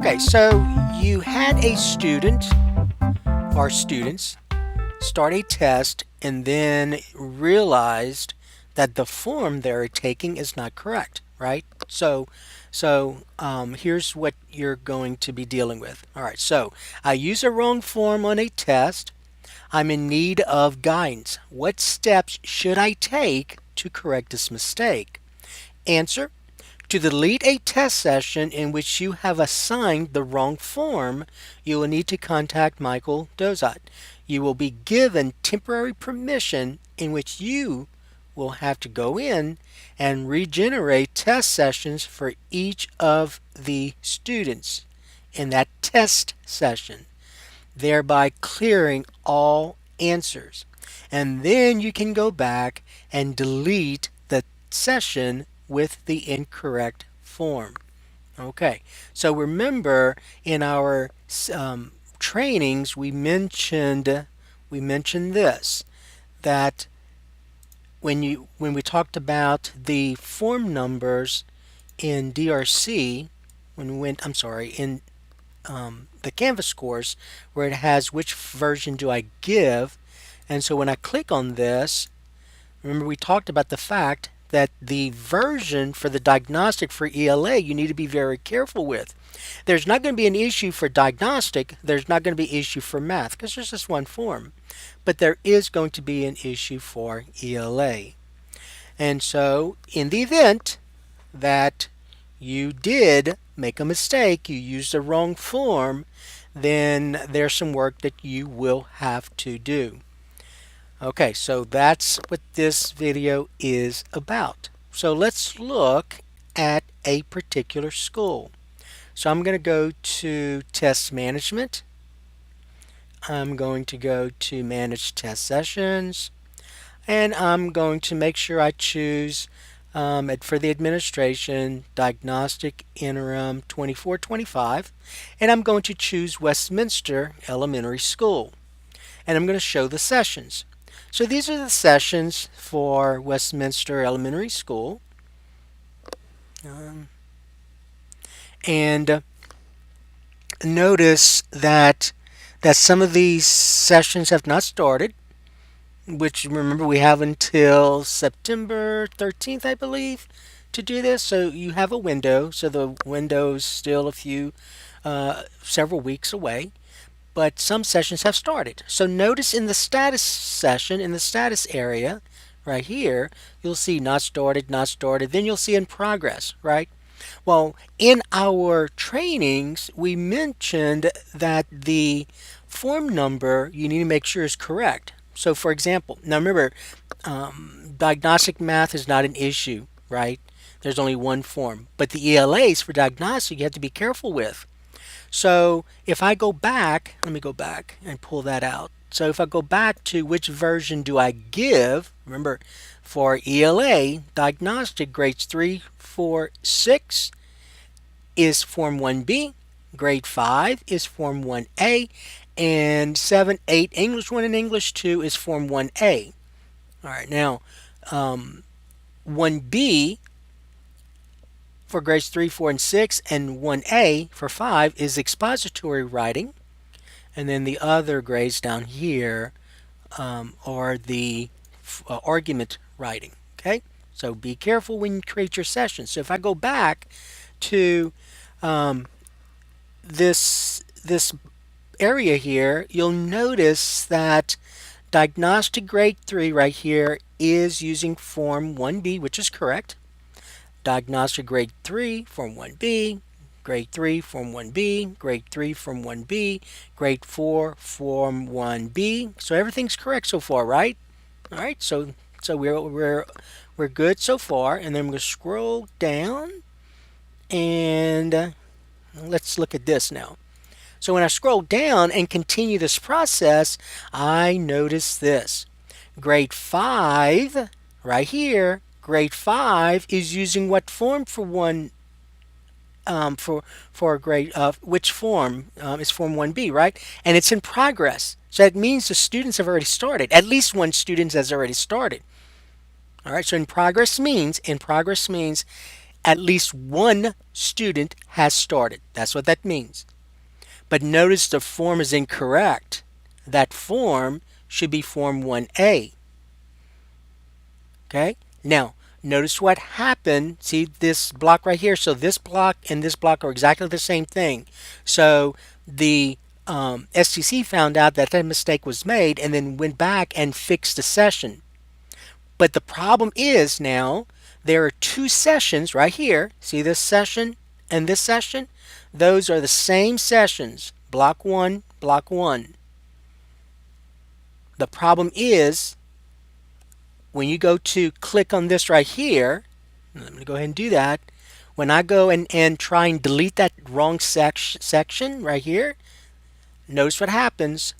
Okay, so you had a student or students start a test and then realized that the form they're taking is not correct, right? So here's what you're going to be dealing with. All right, so I use a wrong form on a test. I'm in need of guidance. What steps should I take to correct this mistake? Answer: to delete a test session in which you have assigned the wrong form, you will need to contact Michael Dozat. You will be given temporary permission in which you will have to go in and regenerate test sessions for each of the students in that test session, thereby clearing all answers. And then you can go back and delete the session with the incorrect form. Okay, so remember in our trainings we mentioned this, that when we talked about the form numbers in DRC, when we went I'm sorry in the Canvas course, where it has which version do I give. And so when I click on this, remember we talked about the fact that the version for the diagnostic for ELA you need to be very careful with. There's not going to be an issue for diagnostic, there's not going to be an issue for math because there's just one form, but there is going to be an issue for ELA. And so in the event that you did make a mistake, you used the wrong form, then there's some work that you will have to do. Okay, so that's what this video is about. So let's look at a particular school. So I'm going to go to Test Management. I'm going to go to Manage Test Sessions. And I'm going to make sure I choose for the administration Diagnostic Interim 24-25. And I'm going to choose Westminster Elementary School. And I'm going to show the sessions. So these are the sessions for Westminster Elementary School. And notice that some of these sessions have not started, which remember we have until September 13th, I believe, to do this. So you have a window. So the window's still several weeks away. But some sessions have started. So notice in the status session, in the status area, right here, you'll see not started, not started. Then you'll see in progress, right? Well, in our trainings, we mentioned that the form number you need to make sure is correct. So for example, now remember, diagnostic math is not an issue, right? There's only one form. But the ELAs for diagnostic you have to be careful with. So if I go back, let me go back and pull that out. So if I go back to which version do I give, remember for ELA, diagnostic grades 3, 4, 6 is Form 1B, grade 5 is Form 1A, and 7, 8 English 1 and English 2 is Form 1A. All right, now 1B for grades 3, 4, and 6, and 1A for 5 is expository writing. And then the other grades down here are the argument writing. Okay, so be careful when you create your sessions. So if I go back to this area here, you'll notice that diagnostic grade 3 right here is using Form 1B, which is correct. Diagnostic grade 3, Form 1B, grade 3, Form 1B, grade 3, Form 1B, grade 4, Form 1B. So everything's correct so far, right? All right, so we're good so far. And then I'm going to scroll down and let's look at this now. So when I scroll down and continue this process, I notice this. Grade 5 right here, grade 5 is using what form for one for a grade which form is Form 1B, right? And it's in progress. So that means the students have already started. At least one student has already started. All right, so in progress means at least one student has started. That's what that means. But notice the form is incorrect. That form should be form 1A. Okay? Now, notice what happened. See this block right here? So this block and this block are exactly the same thing. So the STC found out that that mistake was made and then went back and fixed the session. But the problem is now there are two sessions right here. See this session and this session? Those are the same sessions. Block 1, block 1. The problem is when you go to click on this right here, let me go ahead and do that. When I go and try and delete that wrong section right here, notice what happens.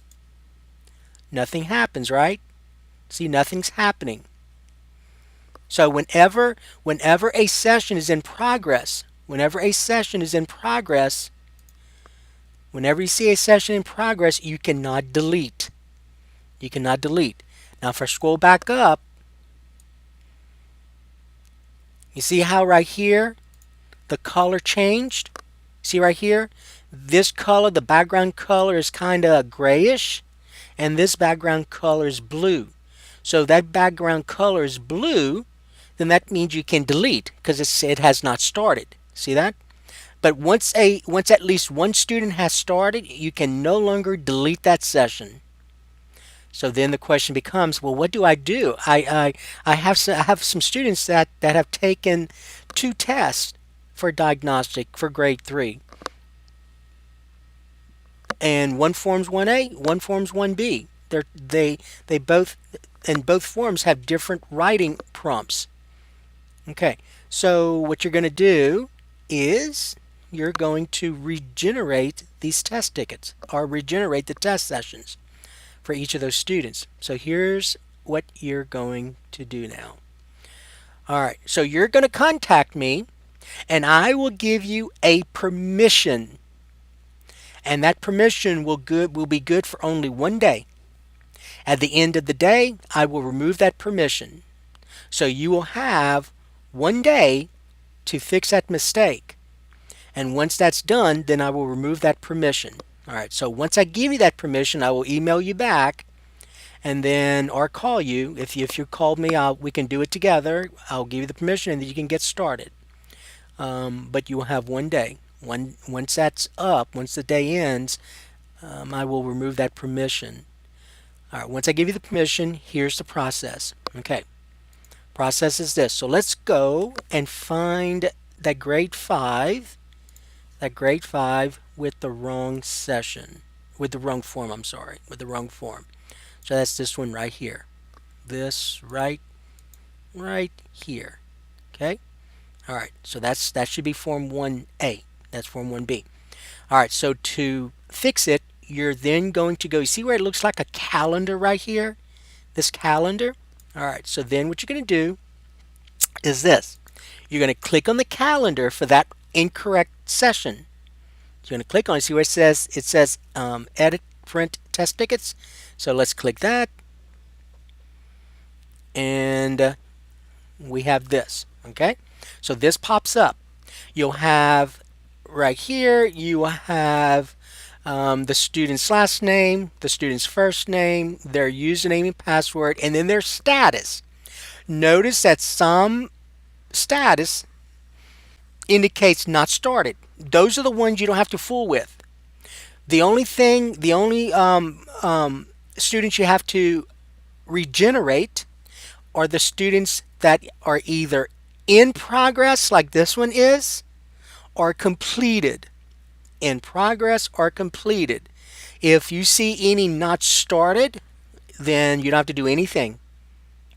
Nothing happens, right? See, nothing's happening. So whenever a session is in progress, whenever you see a session in progress, you cannot delete. You cannot delete. Now if I scroll back up, you see how right here the color changed? See right here? This color, the background color is kind of grayish, and this background color is blue. So that background color is blue, then that means you can delete because it has not started. See that? But once at least one student has started, you can no longer delete that session. So then the question becomes, well, what do? I have some students that have taken two tests for diagnostic for grade 3. And one forms 1A, one forms 1B. They both, and both forms have different writing prompts. Okay, so what you're going to do is you're going to regenerate these test tickets or regenerate the test sessions for each of those students. So here's what you're going to do now. All right, so you're going to contact me and I will give you a permission. And that permission will be good for only one day. At the end of the day, I will remove that permission. So you will have one day to fix that mistake. And once that's done, then I will remove that permission. All right, so once I give you that permission, I will email you back and then or call you. If you called me, we can do it together. I'll give you the permission and then you can get started. But you will have one day. Once that's up, once the day ends, I will remove that permission. All right, once I give you the permission, here's the process. Okay, process is this. So let's go and find that grade 5 with the wrong session, with the wrong form, I'm sorry, with the wrong form. So that's this one right here. This right here. Okay? All right, so that should be form 1A. That's form 1B. All right, so to fix it, you're then going to go, you see where it looks like a calendar right here? This calendar? All right, so then what you're going to do is this. You're going to click on the calendar for that incorrect session. You're going to click on it, see where it says edit print test tickets. So let's click that. And we have this, okay? So this pops up. You'll have right here, you have the student's last name, the student's first name, their username and password, and then their status. Notice that some status indicates not started. Those are the ones you don't have to fool with. The only students you have to regenerate are the students that are either in progress, like this one is, or completed. In progress or completed. If you see any not started, then you don't have to do anything.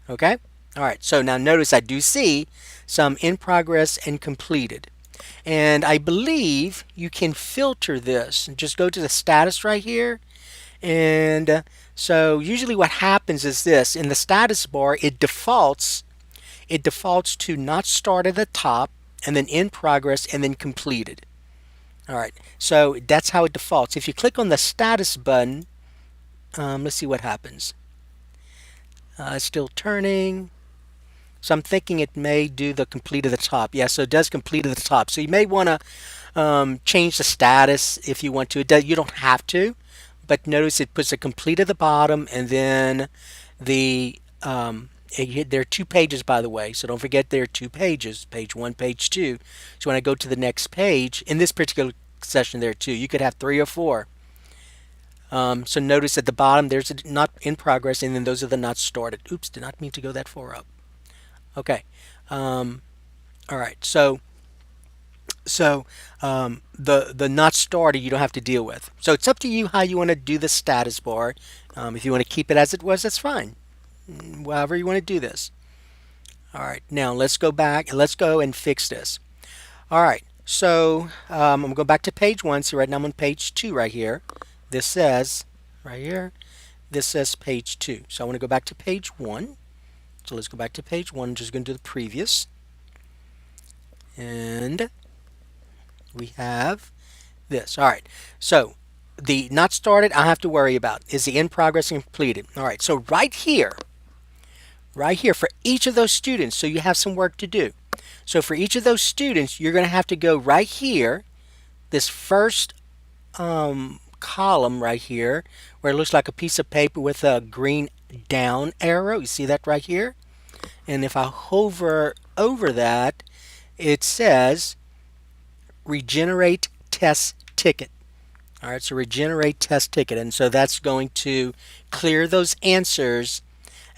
Okay? All right, so now notice I do see some in progress and completed. And I believe you can filter this. Just go to the status right here. And so usually what happens is this. In the status bar, it defaults to not start at the top, and then in progress, and then completed. All right, so that's how it defaults. If you click on the status button, let's see what happens. It's still turning. So I'm thinking it may do the complete at the top. Yeah, so it does complete at the top. So you may want to change the status if you want to. You don't have to, but notice it puts a complete at the bottom, and then there are two pages, by the way. So don't forget there are two pages, page one, page two. So when I go to the next page, in this particular session there are two. You could have three or four. So notice at the bottom there's a not in progress, and then those are the not started. Oops, did not mean to go that far up. Okay. Um, all right. The not started you don't have to deal with. So it's up to you how you want to do the status bar. If you want to keep it as it was, that's fine. However you want to do this. All right. Now let's go back and let's go and fix this. All right. So I'm gonna go back to page one. See, right now I'm on page two right here. This says right here. This says page two. So I want to go back to page one. So let's go back to page one. I'm just going to do the previous. And we have this. All right. So the not started, I have to worry about. Is the in progress and completed? All right. So right here for each of those students, so you have some work to do. So for each of those students, you're going to have to go right here, this first column right here, where it looks like a piece of paper with a green down arrow. You see that right here? And if I hover over that, it says regenerate test ticket. All right, so regenerate test ticket. And so that's going to clear those answers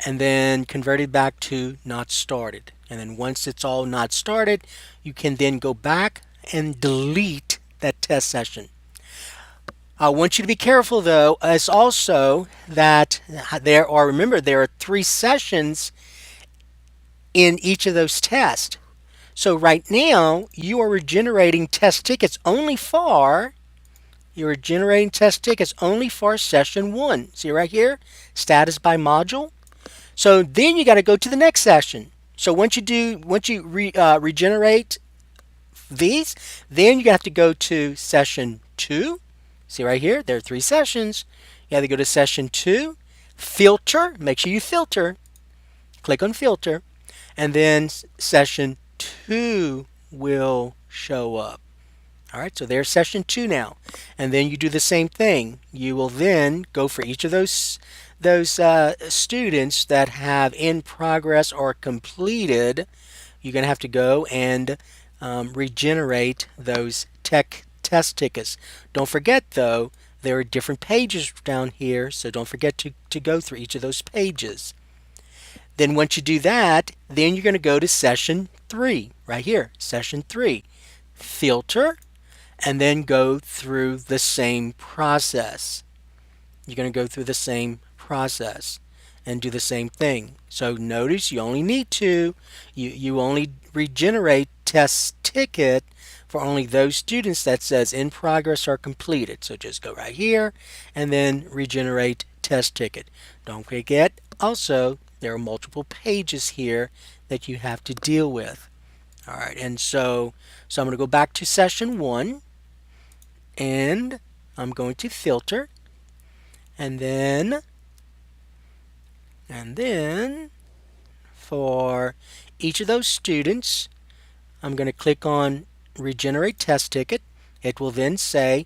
and then convert it back to not started. And then once it's all not started, you can then go back and delete that test session. I want you to be careful though, as also that remember, there are 3 sessions in each of those tests. So right now, you're generating test tickets only for session 1. See right here? Status by module. So then you got to go to the next session. So once you regenerate these, then you have to go to session 2. See right here? There are 3 sessions. You have to go to session 2. Filter. Make sure you filter. Click on filter. And then session 2 will show up. All right, so there's session 2 now. And then you do the same thing. You will then go for each of those students that have in progress or completed. You're going to have to go and regenerate those test tickets. Don't forget, though, there are different pages down here, so don't forget to go through each of those pages. Then once you do that, then you're going to go to session 3, right here, session 3. Filter, and then go through the same process. You're going to go through the same process and do the same thing. So notice you only need to, you only regenerate test ticket for only those students that says in progress or completed. So just go right here and then regenerate test ticket. Don't forget also there are multiple pages here that you have to deal with. All right, and so I'm going to go back to session 1 and I'm going to filter and then for each of those students I'm going to click on regenerate test ticket. It will then say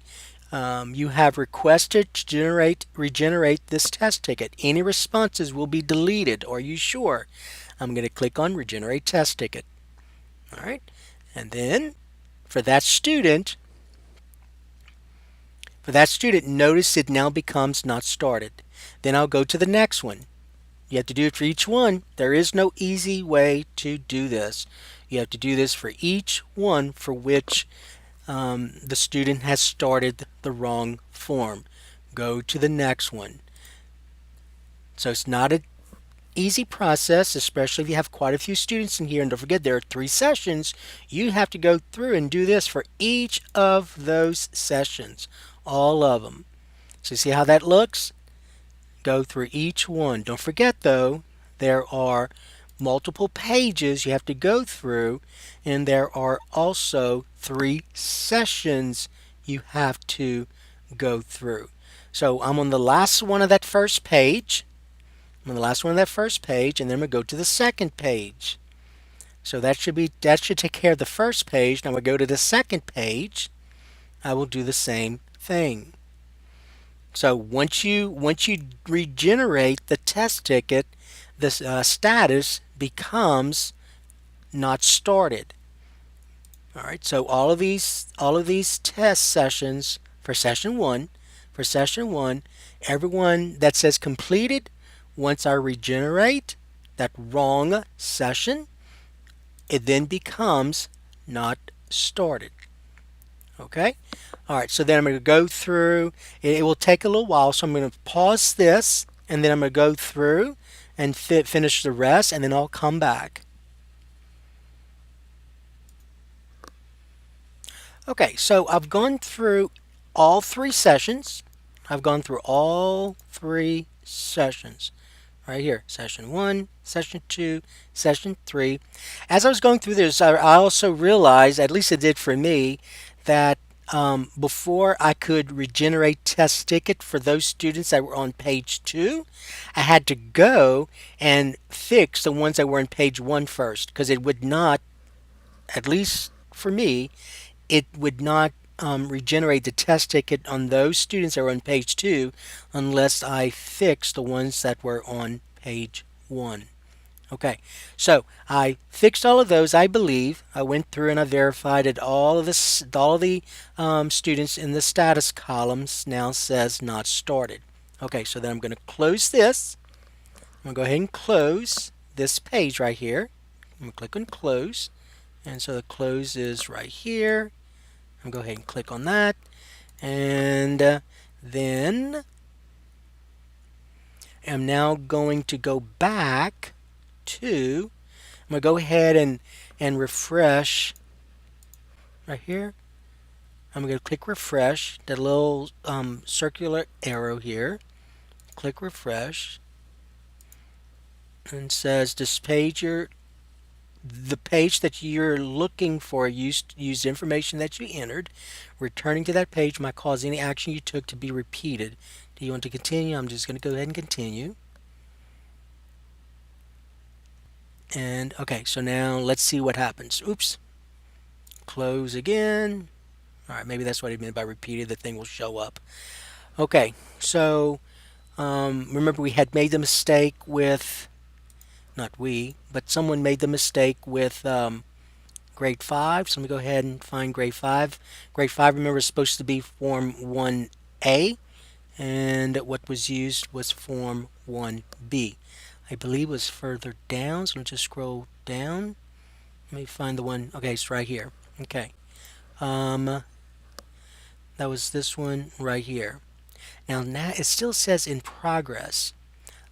you have requested to regenerate this test ticket. Any responses will be deleted. Are you sure? I'm going to click on regenerate test ticket. All right, and then for that student, notice it now becomes not started. Then I'll go to the next one. You have to do it for each one. There is no easy way to do this. You have to do this for each one for which the student has started the wrong form. Go to the next one. So it's not an easy process, especially if you have quite a few students in here. And don't forget, there are 3 sessions. You have to go through and do this for each of those sessions, all of them. So see how that looks? Go through each one. Don't forget, though, there are multiple pages you have to go through, and there are also 3 sessions you have to go through. So I'm on the last one of that first page. And then I'm going to go to the second page. So that should take care of the first page. Now we go to the second page. I will do the same thing. So once you regenerate the test ticket, the status becomes not started. All right. So all of these test sessions for session one, everyone that says completed, once I regenerate that wrong session, it then becomes not started. Okay? All right, so then I'm going to go through. It will take a little while, so I'm going to pause this and then I'm going to go through and finish the rest and then I'll come back. Okay, so I've gone through all three sessions. I've gone through all three sessions. Right here, session one, session two, session three. As I was going through this, I also realized, at least it did for me, that before I could regenerate test ticket for those students that were on page two, I had to go and fix the ones that were on page one first, because it would not, at least for me, it would not regenerate the test ticket on those students that were on page two unless I fix the ones that were on page one. Okay, so I fixed all of those. I believe I went through and I verified that all of the students in the status columns now says not started. Okay, so then I'm going to close this. I'm going to go ahead and close this page right here. I'm going to click on close, and so the close is right here. I'm going to go ahead and click on that, and then I'm now going to go back to, I'm going to go ahead and refresh right here. I'm going to click refresh, that little circular arrow here. Click refresh, and it says this page, the page that you're looking for used information that you entered. Returning to that page might cause any action you took to be repeated. Do you want to continue? I'm just going to go ahead and continue. And okay, so now let's see what happens. Oops. Close again. All right, maybe that's what he meant by repeated. The thing will show up. Okay, so remember we had made the mistake with, not we, but someone made the mistake with grade 5. So let me go ahead and find grade 5. Grade 5, remember, is supposed to be Form 1A, and what was used was Form 1B. I believe it was further down, so let's just scroll down. Let me find the one. Okay, it's right here. Okay. That was this one right here. Now it still says in progress.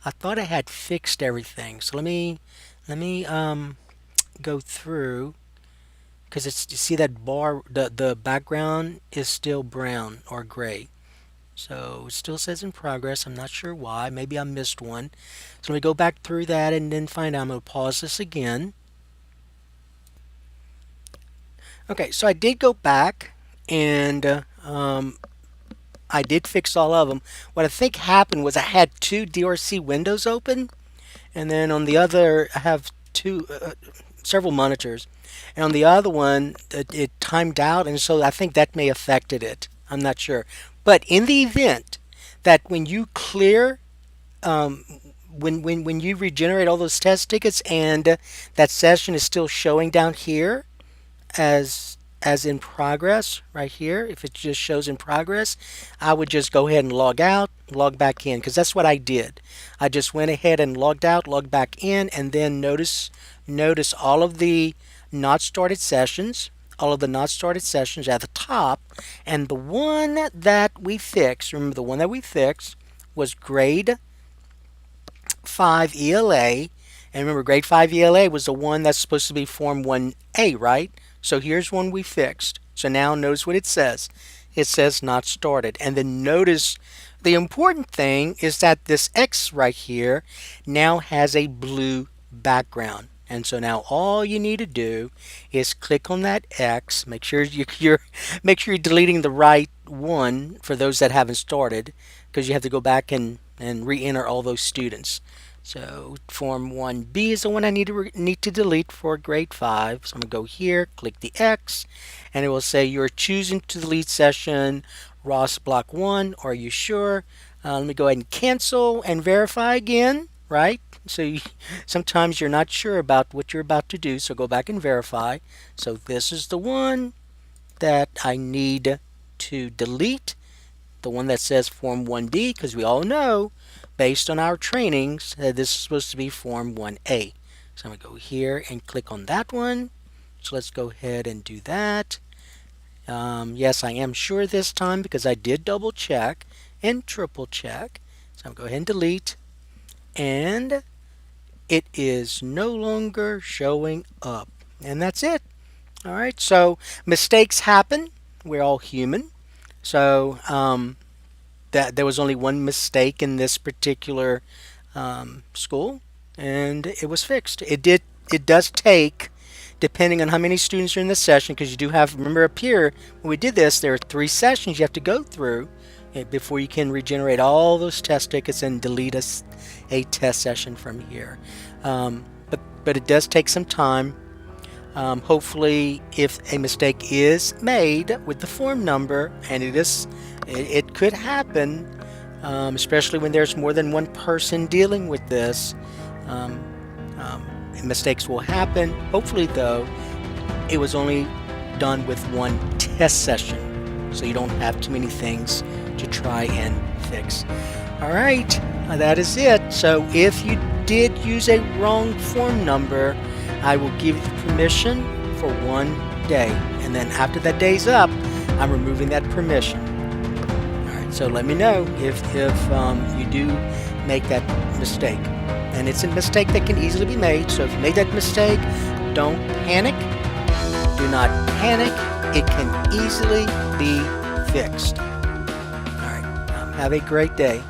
I thought I had fixed everything. So let me go through, because it's, you see that bar, the background is still brown or gray. So it still says in progress. I'm not sure why. Maybe I missed one. So let me go back through that and then find out. I'm going to pause this again. Okay, so I did go back and I did fix all of them. What I think happened was I had two DRC windows open, and then on the other I have several monitors, and on the other one it timed out, and so I think that may have affected it. I'm not sure, but in the event that when you clear, um, when you regenerate all those test tickets and that session is still showing down here as in progress right here, if it just shows in progress, I would just go ahead and log out, log back in, because that's what I did. I just went ahead and logged out, logged back in, and then notice all of the not started sessions, all of the not started sessions at the top, and the one that we fixed, remember the one that we fixed was grade 5 ELA. And remember, grade 5 ELA was the one that's supposed to be Form 1A, right? So here's one we fixed. So now notice what it says. It says not started. And then notice the important thing is that this X right here now has a blue background. And so now all you need to do is click on that X. Make sure make sure you're deleting the right one for those that haven't started, because you have to go back and re-enter all those students. So form 1B is the one I need to delete for grade 5. So I'm going to go here, click the X, and it will say you're choosing to delete session Ross block 1. Are you sure? Let me go ahead and cancel and verify again, right? So sometimes you're not sure about what you're about to do, so go back and verify. So this is the one that I need to delete, the one that says Form 1B, because we all know, based on our trainings, that this is supposed to be Form 1A. So I'm going to go here and click on that one. So let's go ahead and do that. Yes, I am sure this time because I did double check and triple check. So I'm going to go ahead and delete. And it is no longer showing up. And that's it. All right, so mistakes happen. We're all human. So that there was only one mistake in this particular school, and it was fixed. It does take, depending on how many students are in the session, because you do have, remember up here when we did this, there are 3 sessions you have to go through before you can regenerate all those test tickets and delete a test session from here. But it does take some time. Hopefully, if a mistake is made with the form number, and it could happen, especially when there's more than one person dealing with this, um, mistakes will happen. Hopefully, though, it was only done with one test session, so you don't have too many things to try and fix. All right, that is it. So if you did use a wrong form number, I will give you permission for 1 day, and then after that day's up, I'm removing that permission. All right, so let me know if you do make that mistake, and it's a mistake that can easily be made. So if you made that mistake, don't panic. Do not panic. It can easily be fixed. All right, have a great day.